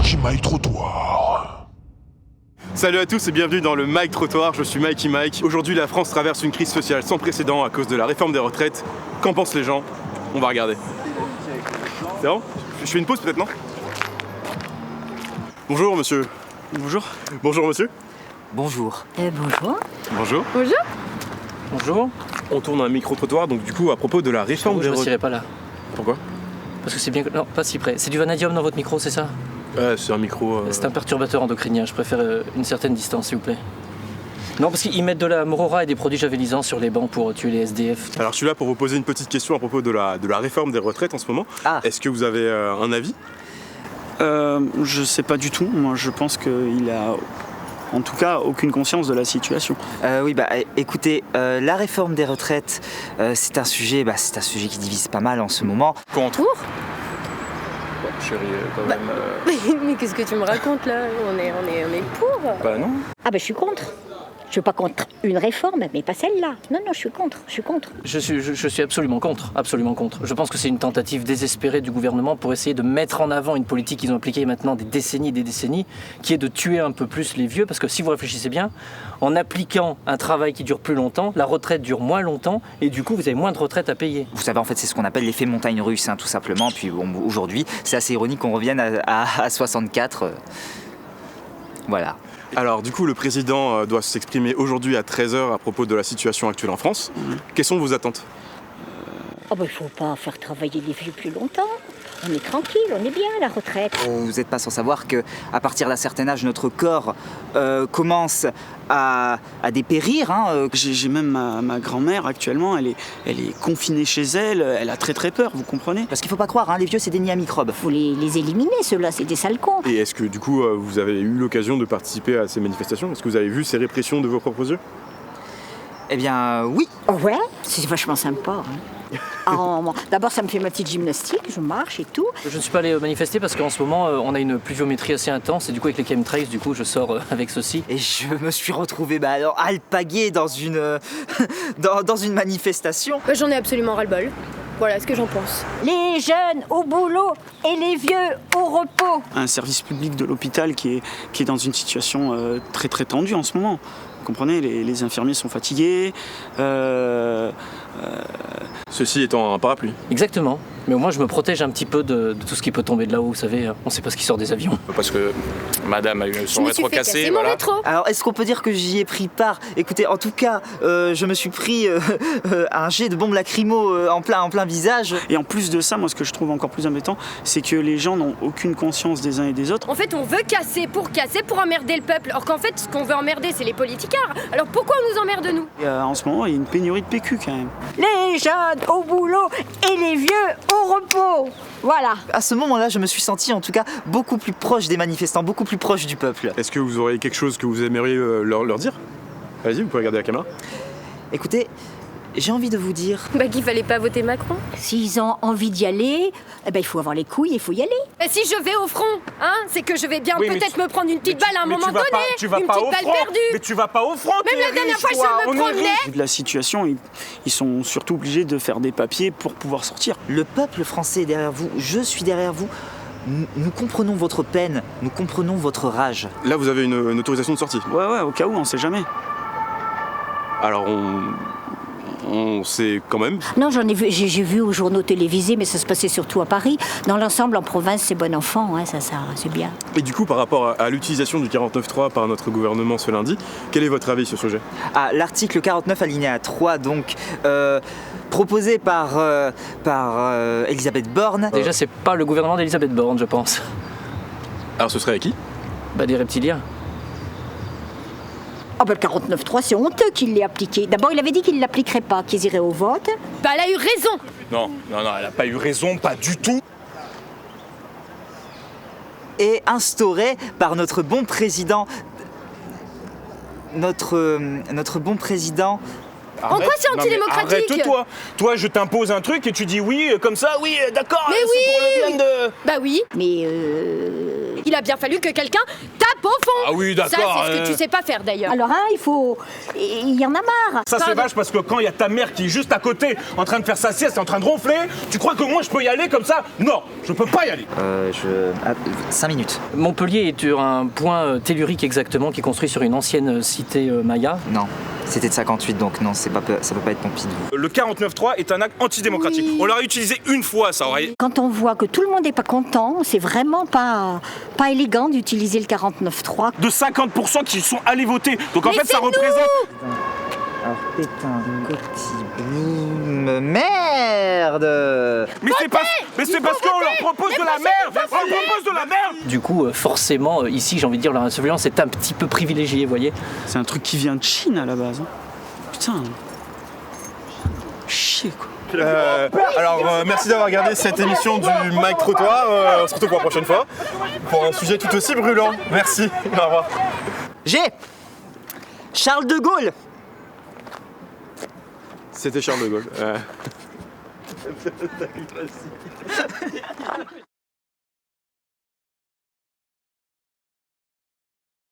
Mikey Mike Trottoir. Salut à tous et bienvenue dans le Mike Trottoir, je suis Mikey Mike. Aujourd'hui la France traverse une crise sociale sans précédent à cause de la réforme des retraites. Qu'en pensent les gens? On va regarder. C'est bon? Je fais une pause peut-être, non? Bonjour monsieur. Bonjour. Bonjour monsieur. Bonjour. Bonjour. Bonjour. Bonjour. Bonjour. On tourne un micro-trottoir donc du coup à propos de la réforme des Je ne retraites. pas là. Pourquoi? Parce que c'est bien... Non, pas si près. C'est du vanadium dans votre micro, c'est ça? C'est un micro... C'est un perturbateur endocrinien, je préfère une certaine distance s'il vous plaît. Non, parce qu'ils mettent de la morora et des produits javelisants sur les bancs pour tuer les SDF. Alors je suis là pour vous poser une petite question à propos de la réforme des retraites en ce moment. Ah. Est-ce que vous avez un avis? Je sais pas du tout. Moi, je pense qu'il a, en tout cas, aucune conscience de la situation. Écoutez, la réforme des retraites, c'est un sujet qui divise pas mal en ce moment. Contre. Pour Chérie, quand même... Mais qu'est-ce que tu me racontes là? On est pour. Bah non. Ah ben je suis contre. Je suis pas contre une réforme, mais pas celle-là. Non, je suis contre. Je suis absolument contre, absolument contre. Je pense que c'est une tentative désespérée du gouvernement pour essayer de mettre en avant une politique qu'ils ont appliquée maintenant des décennies, qui est de tuer un peu plus les vieux, parce que si vous réfléchissez bien, en appliquant un travail qui dure plus longtemps, la retraite dure moins longtemps, et du coup vous avez moins de retraite à payer. Vous savez, en fait, c'est ce qu'on appelle l'effet montagne russe, tout simplement. Puis bon, aujourd'hui, c'est assez ironique qu'on revienne à 64. Voilà. Alors du coup le président doit s'exprimer aujourd'hui à 13h à propos de la situation actuelle en France. Quelles sont vos attentes? Oh ben il faut pas faire travailler les vieux plus longtemps. On est tranquille, on est bien à la retraite. Vous n'êtes pas sans savoir qu'à partir d'un certain âge, notre corps commence à dépérir. J'ai même ma grand-mère actuellement, elle est confinée chez elle, elle a très peur, vous comprenez? Parce qu'il faut pas croire, les vieux, c'est des nids à microbes. Faut les éliminer, ceux-là, c'est des sales cons. Et est-ce que du coup vous avez eu l'occasion de participer à ces manifestations? Est-ce que vous avez vu ces répressions de vos propres yeux? Eh bien, oui. Oh ouais, c'est vachement sympa. D'abord, ça me fait ma petite gymnastique, je marche et tout. Je ne suis pas allé manifester parce qu'en ce moment on a une pluviométrie assez intense et du coup avec les chemtrails, du coup je sors avec ceci. Et je me suis retrouvé alpagué dans une dans une manifestation. J'en ai absolument ras-le-bol. Voilà ce que j'en pense. Les jeunes au boulot et les vieux au repos. Un service public de l'hôpital qui est dans une situation très tendue en ce moment. Vous comprenez, les infirmiers sont fatigués. Ceci étant un parapluie. Exactement. Mais au moins je me protège un petit peu de tout ce qui peut tomber de là-haut, vous savez, on sait pas ce qui sort des avions. Parce que madame a eu son Je me suis rétro fait cassé, casser voilà. mon rétro. Alors, est-ce qu'on peut dire que j'y ai pris part? Écoutez, en tout cas, je me suis pris un jet de bombe lacrymo en plein visage. Et en plus de ça, moi, ce que je trouve encore plus embêtant, c'est que les gens n'ont aucune conscience des uns et des autres. En fait, on veut casser pour emmerder le peuple. Or qu'en fait, ce qu'on veut emmerder, c'est les politicards. Alors pourquoi on nous emmerde nous? Et, en ce moment, il y a une pénurie de PQ quand même. Les jeunes au boulot et les vieux au repos. Voilà. À ce moment-là, je me suis senti, en tout cas, beaucoup plus proche des manifestants, beaucoup plus proche du peuple. Est-ce que vous auriez quelque chose que vous aimeriez leur dire? Allez-y, vous pouvez regarder la caméra. Écoutez, j'ai envie de vous dire... Qu'il fallait pas voter Macron. S'ils ont envie d'y aller, il faut avoir les couilles, il faut y aller. Et si je vais au front, c'est que je vais bien Oui, mais peut-être me prendre une petite balle à un moment donné. Tu vas une pas petite au balle front. perdue. Mais tu vas pas au front. Même la dernière fois, je me promenais. Vu de la situation, ils sont surtout obligés de faire des papiers pour pouvoir sortir. Le peuple français est derrière vous, je suis derrière vous. Nous comprenons votre peine, nous comprenons votre rage. Là vous avez une autorisation de sortie. Ouais, au cas où, on sait jamais. Alors on sait quand même. Non, j'ai vu aux journaux télévisés, mais ça se passait surtout à Paris. Dans l'ensemble, en province, c'est bon enfant, ça c'est bien. Et du coup, par rapport à l'utilisation du 49.3 par notre gouvernement ce lundi, quel est votre avis sur ce sujet? L'article 49 alinéa 3, donc, proposé par Elisabeth Borne. Déjà c'est pas le gouvernement d'Elisabeth Borne, je pense. Alors ce serait à qui? Des reptiliens. Le 49.3, c'est honteux qu'il l'ait appliqué. D'abord, il avait dit qu'il ne l'appliquerait pas, qu'ils iraient au vote. Elle a eu raison. Non, elle a pas eu raison, pas du tout. Et instauré par notre bon président... Notre bon président... En quoi c'est Non, mais antidémocratique? Arrête-toi. Toi, je t'impose un truc et tu dis oui, comme ça, oui, d'accord, Mais c'est pour le bien de... Bah oui, Mais il a bien fallu que quelqu'un tape au fond. Ah oui, Ça, d'accord. c'est ce que tu sais pas faire d'ailleurs. alors, il y en a marre. Ça, c'est Pardon. vache parce que quand il y a ta mère qui est juste à côté, en train de faire sa sieste, en train de ronfler, tu crois que moi, je peux y aller comme ça? Non, je peux pas y aller. 5 minutes. Montpellier est un point tellurique exactement qui est construit sur une ancienne cité maya. Non, c'était de 58, donc non, ça peut pas être Pompidou. Le 49.3 est un acte antidémocratique. Oui. On l'aurait utilisé une fois, ça aurait... Quand on voit que tout le monde n'est pas content, c'est vraiment pas élégant d'utiliser le 49.3. De 50% qui sont allés voter. Donc en Mais fait, ça c'est représente... Alors, pétain, cotibime, merde. Mais c'est parce qu'on leur propose de la merde. On leur propose de la merde. Du coup, forcément, ici, j'ai envie de dire, la surveillance est un petit peu privilégiée, vous voyez. C'est un truc qui vient de Chine à la base. Hein. Putain. Chier quoi. Merci d'avoir regardé cette émission du Mike Trottoir. On se retrouve pour la prochaine fois pour un sujet tout aussi brûlant. Merci. Au revoir. G. Charles de Gaulle. C'était Charles de Gaulle.